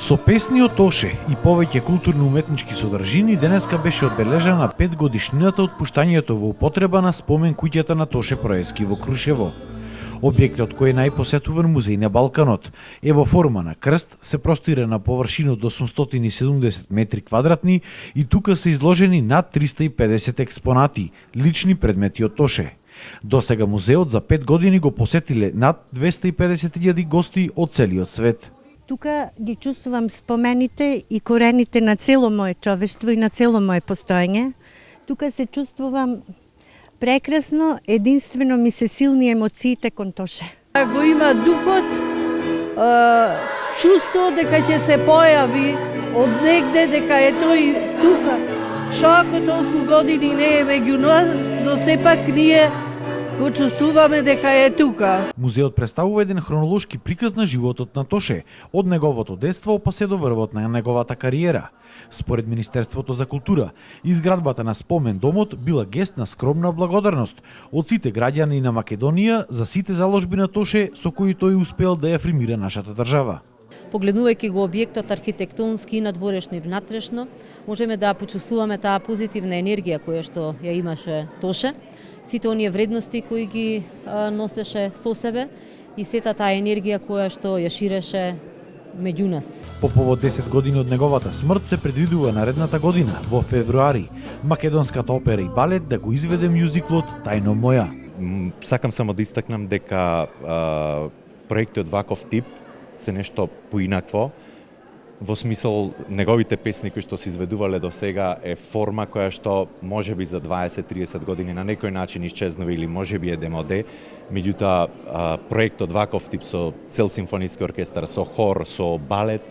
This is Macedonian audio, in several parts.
Со песни од Тоше и повеќе културно-уметнички содржини денеска беше одбележана 5 годишнината од пуштањето во употреба на спомен куќата на Тоше Проески во Крушево. Објектот кој е најпосетуван музеј на Балканот е во форма на крст, се простира на површина од 870 метри квадратни и тука се изложени над 350 експонати, лични предмети од Тоше. Досега музеот за 5 години го посетиле над 250.000 гости од целиот свет. Тука ги чувствувам спомените и корените на цело мое човештво и на цело мое постоење. Тука се чувствувам прекрасно, единствено ми се силни емоциите кон Тоше. Го има духот, чувство дека ќе се појави од негде, дека е тој тука. Шако толку години не е меѓу нас, но сепак ние го чувствуваме дека е тука. Музеот представува еден хронолошки приказ на животот на Тоше, од неговото детство па се до врвот на неговата кариера. Според Министерството за култура, изградбата на спомен домот била гест на скромна благодарност од сите граѓани на Македонија за сите заложби на Тоше со кои тој успел да ја афирмира нашата држава. Погледнувајќи го објектот архитектонски, надворешно и внатрешно, можеме да почувствуваме таа позитивна енергија која што ја имаше Тоше, сите оние вредности кои ги носеше со себе и сета таа енергија која што ја ширеше меѓу нас. По повод 10 години од неговата смрт се предвидува наредната година, во февруари, македонската опера и балет да го изведе мюзиклот Тајно моја. Сакам само да истакнам дека проекти од ваков тип се нешто поинакво, во смисол неговите песни кои што се изведувале до сега е форма која што можеби за 20-30 години на некој начин исчезнува или можеби е демоде, меѓутоа проект од ваков тип со цел симфониски оркестар, со хор, со балет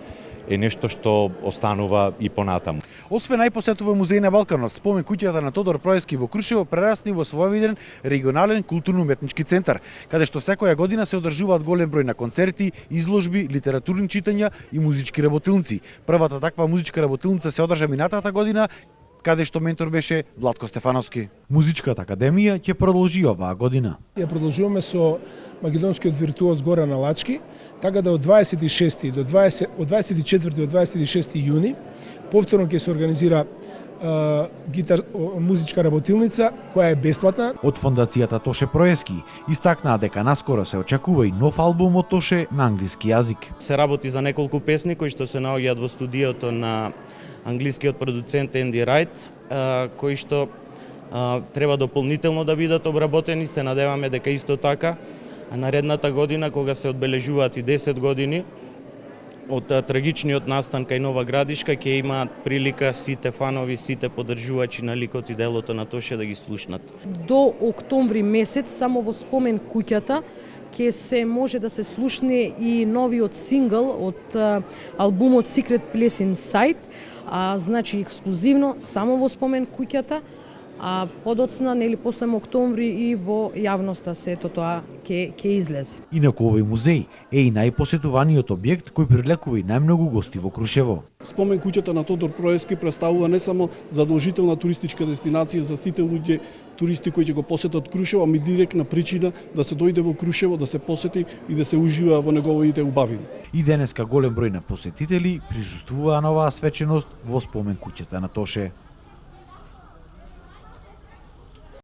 е нешто што останува и понатаму. Освен најпосетуван музеј на Балканот, спомен куќата на Тодор Проески во Крушево прерасни во своевиден регионален културно-уметнички центар, каде што секоја година се одржуваат голем број на концерти, изложби, литературни читања и музички работилници. Првата таква музичка работилница се одржа минатата година, каде што ментор беше Владко Стефановски. Музичката академија ќе продолжи оваа година. Ја продолжуваме со македонскиот виртуоз Горан Алачки, така да од 24 до 26 јуни повторно ќе се организира музичка работилница која е бесплатна. Од фондацијата Тоше Проески истакнаа дека наскоро се очекува и нов албум од Тоше на англиски јазик. Се работи за неколку песни кои што се наоѓаат во студиото на англискиот продуцент Енди Рајт, кои што треба дополнително да бидат обработени. Се надеваме дека исто така наредната година, кога се одбележуваат и 10 години од трагичниот настан кај Нова Градишка, ќе имаат прилика сите фанови, сите поддржувачи на ликот и делото на Тоше да ги слушнат. До октомври месец само во спомен куќата ќе се може да се слушне и новиот сингл од албумот Secret Place Inside, значи ексклузивно само во спомен куќата, а подоцна нели после октомври и во јавноста сето тоа ќе излезе. Инаку овој музеј е и најпосетуваниот објект кој привлекува и најмногу гости во Крушево. Спомен куќата на Тодор Проески представува не само задолжителна туристичка дестинација за сите луѓе туристи кои ќе го посетат Крушево, ами директна причина да се дојде во Крушево, да се посети и да се ужива во неговите убавини. И денеска голем број на посетители присуствуваа на оваа свеченост во спомен куќата на Тоше.